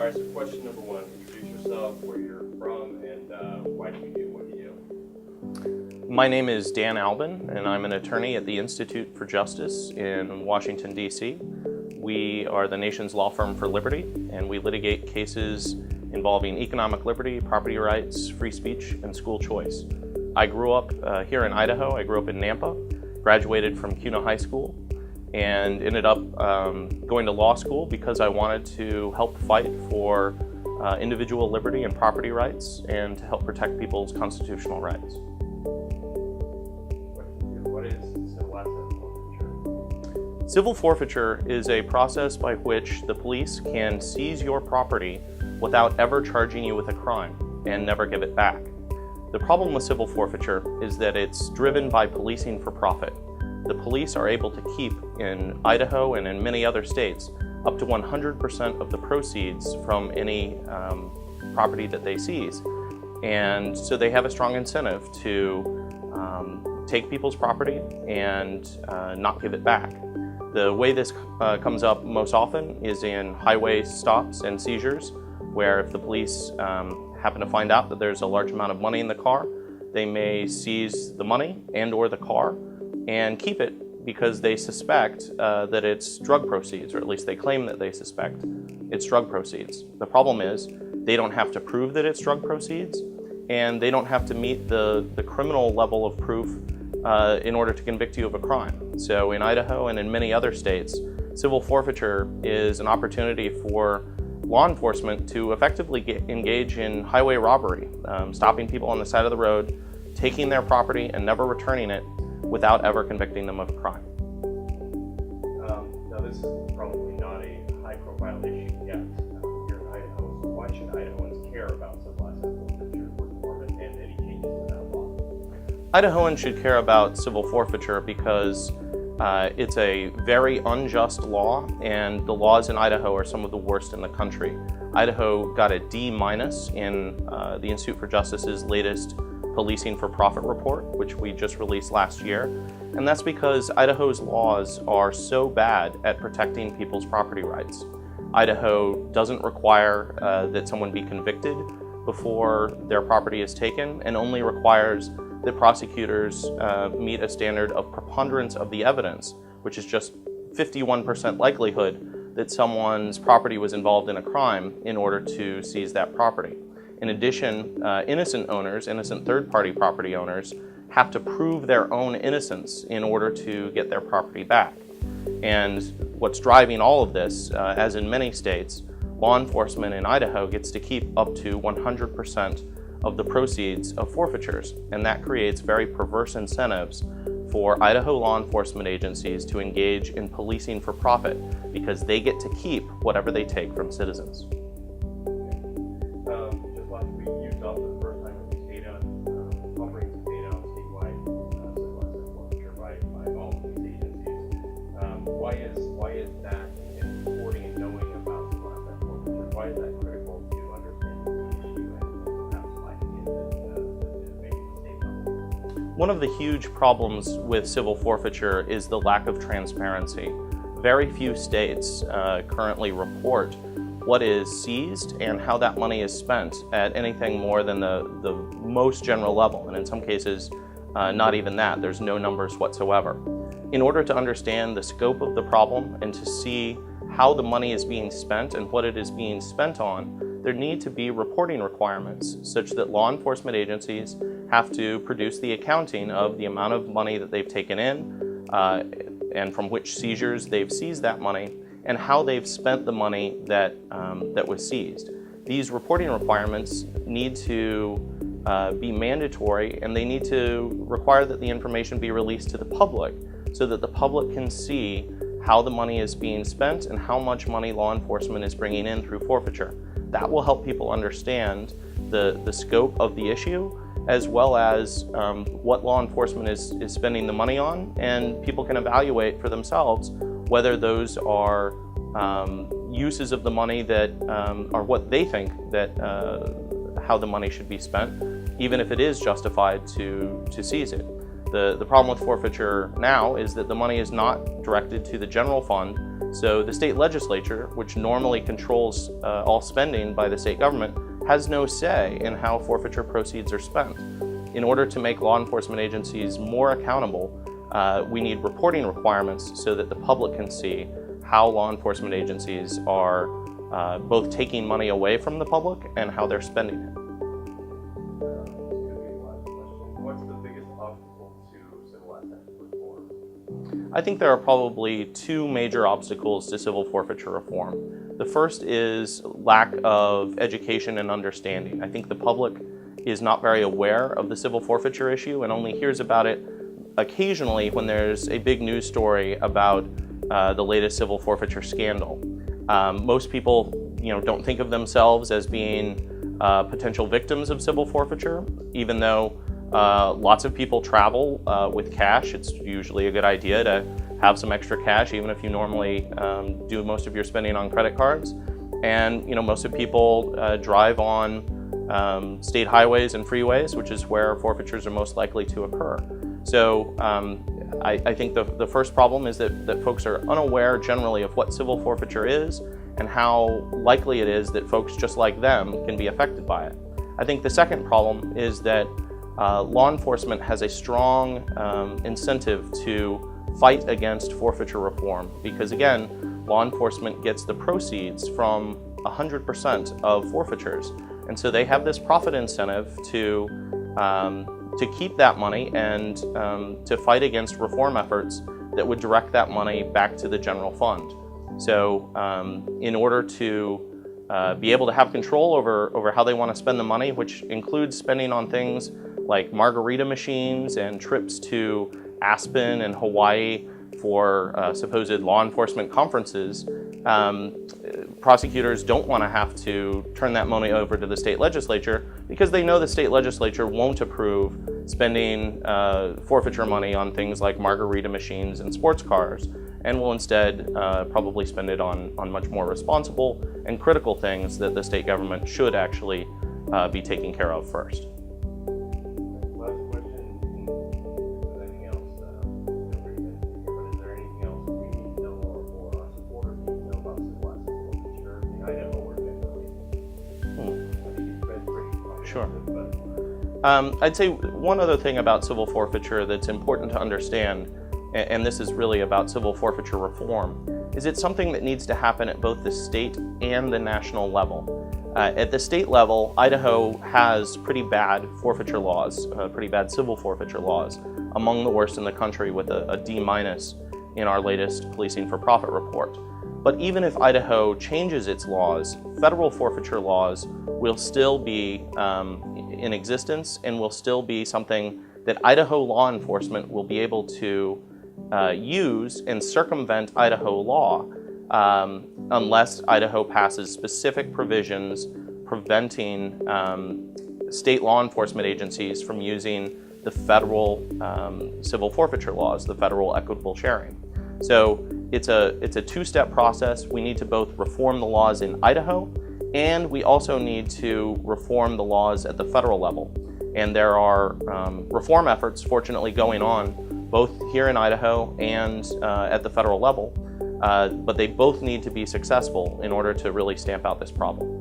All right, so question number one, introduce yourself, where you're from, and why do you do what you do? My name is Dan Alban, and I'm an attorney at the Institute for Justice in Washington, D.C. We are the nation's law firm for liberty, and we litigate cases involving economic liberty, property rights, free speech, and school choice. I grew up here in Idaho. I grew up in Nampa, graduated from CUNA High School, and ended up going to law school because I wanted to help fight for individual liberty and property rights and to help protect people's constitutional rights. What is civil asset forfeiture? Civil forfeiture is a process by which the police can seize your property without ever charging you with a crime and never give it back. The problem with civil forfeiture is that it's driven by policing for profit. The police are able to keep in Idaho and in many other states up to 100% of the proceeds from any property that they seize. And so they have a strong incentive to take people's property and not give it back. The way this comes up most often is in highway stops and seizures, where if the police happen to find out that there's a large amount of money in the car, they may seize the money and or the car and keep it because they suspect that it's drug proceeds, or at least they claim that they suspect it's drug proceeds. The problem is they don't have to prove that it's drug proceeds, and they don't have to meet the criminal level of proof in order to convict you of a crime. So in Idaho and in many other states, civil forfeiture is an opportunity for law enforcement to effectively engage in highway robbery, stopping people on the side of the road, taking their property and never returning it without ever convicting them of a crime. Now this is probably not a high-profile issue yet here in Idaho, so why should Idahoans care about civil asset forfeiture reform and any changes to that law? Idahoans should care about civil forfeiture because it's a very unjust law, and the laws in Idaho are some of the worst in the country. Idaho got a D- in the Institute for Justice's latest Policing for Profit report, which we just released last year. And that's because Idaho's laws are so bad at protecting people's property rights. Idaho doesn't require that someone be convicted before their property is taken, and only requires that prosecutors meet a standard of preponderance of the evidence, which is just 51% likelihood that someone's property was involved in a crime in order to seize that property. In addition, innocent third-party property owners have to prove their own innocence in order to get their property back. And what's driving all of this, as in many states, law enforcement in Idaho gets to keep up to 100% of the proceeds of forfeitures, and that creates very perverse incentives for Idaho law enforcement agencies to engage in policing for profit, because they get to keep whatever they take from citizens. Just last week, you saw for the first time with this data, comprehensive data on statewide civil asset forfeiture by all police agencies. Why is that in reporting and knowing about civil asset forfeiture? Why is that critical to understanding the issue and perhaps finding it that maybe the state level? One of the huge problems with civil forfeiture is the lack of transparency. Very few states currently report what is seized and how that money is spent at anything more than the most general level, and in some cases not even that. There's no numbers whatsoever. In order to understand the scope of the problem and to see how the money is being spent and what it is being spent on, there need to be reporting requirements such that law enforcement agencies have to produce the accounting of the amount of money that they've taken in and from which seizures they've seized that money, and how they've spent the money that was seized. These reporting requirements need to be mandatory, and they need to require that the information be released to the public so that the public can see how the money is being spent and how much money law enforcement is bringing in through forfeiture. That will help people understand the scope of the issue, as well as what law enforcement is spending the money on, and people can evaluate for themselves whether those are uses of the money that are what they think that how the money should be spent, even if it is justified to seize it. The problem with forfeiture now is that the money is not directed to the general fund, so the state legislature, which normally controls all spending by the state government, has no say in how forfeiture proceeds are spent. In order to make law enforcement agencies more accountable, we need reporting requirements so that the public can see how law enforcement agencies are both taking money away from the public and how they're spending it. What's the biggest obstacle to civil asset reform? I think there are probably two major obstacles to civil forfeiture reform. The first is lack of education and understanding. I think the public is not very aware of the civil forfeiture issue and only hears about it occasionally when there's a big news story about the latest civil forfeiture scandal. Most people, don't think of themselves as being potential victims of civil forfeiture, even though lots of people travel with cash. It's usually a good idea to have some extra cash, even if you normally do most of your spending on credit cards. And most of people drive on state highways and freeways, which is where forfeitures are most likely to occur. So I think the first problem is that folks are unaware generally of what civil forfeiture is and how likely it is that folks just like them can be affected by it. I think the second problem is that law enforcement has a strong incentive to fight against forfeiture reform because, again, law enforcement gets the proceeds from 100% of forfeitures. And so they have this profit incentive to keep that money and to fight against reform efforts that would direct that money back to the general fund. So in order to be able to have control over how they want to spend the money, which includes spending on things like margarita machines and trips to Aspen and Hawaii for supposed law enforcement conferences, prosecutors don't want to have to turn that money over to the state legislature because they know the state legislature won't approve spending forfeiture money on things like margarita machines and sports cars, and will instead probably spend it on much more responsible and critical things that the state government should actually be taking care of first. Last question. Is there anything else? Is there anything else we need to know or our supporters need to know about civil asset forfeiture in Idaho or generally? I think it's been pretty Sure. But I'd say one other thing about civil forfeiture that's important to understand, and this is really about civil forfeiture reform, is it's something that needs to happen at both the state and the national level. At the state level, Idaho has pretty bad forfeiture laws, pretty bad civil forfeiture laws, among the worst in the country with a D- in our latest Policing for Profit report. But even if Idaho changes its laws, federal forfeiture laws will still be in existence and will still be something that Idaho law enforcement will be able to use and circumvent Idaho law unless Idaho passes specific provisions preventing state law enforcement agencies from using the federal civil forfeiture laws, the federal equitable sharing. So it's a two-step process. We need to both reform the laws in Idaho, and we also need to reform the laws at the federal level. And there are reform efforts, fortunately, going on both here in Idaho and at the federal level, but they both need to be successful in order to really stamp out this problem.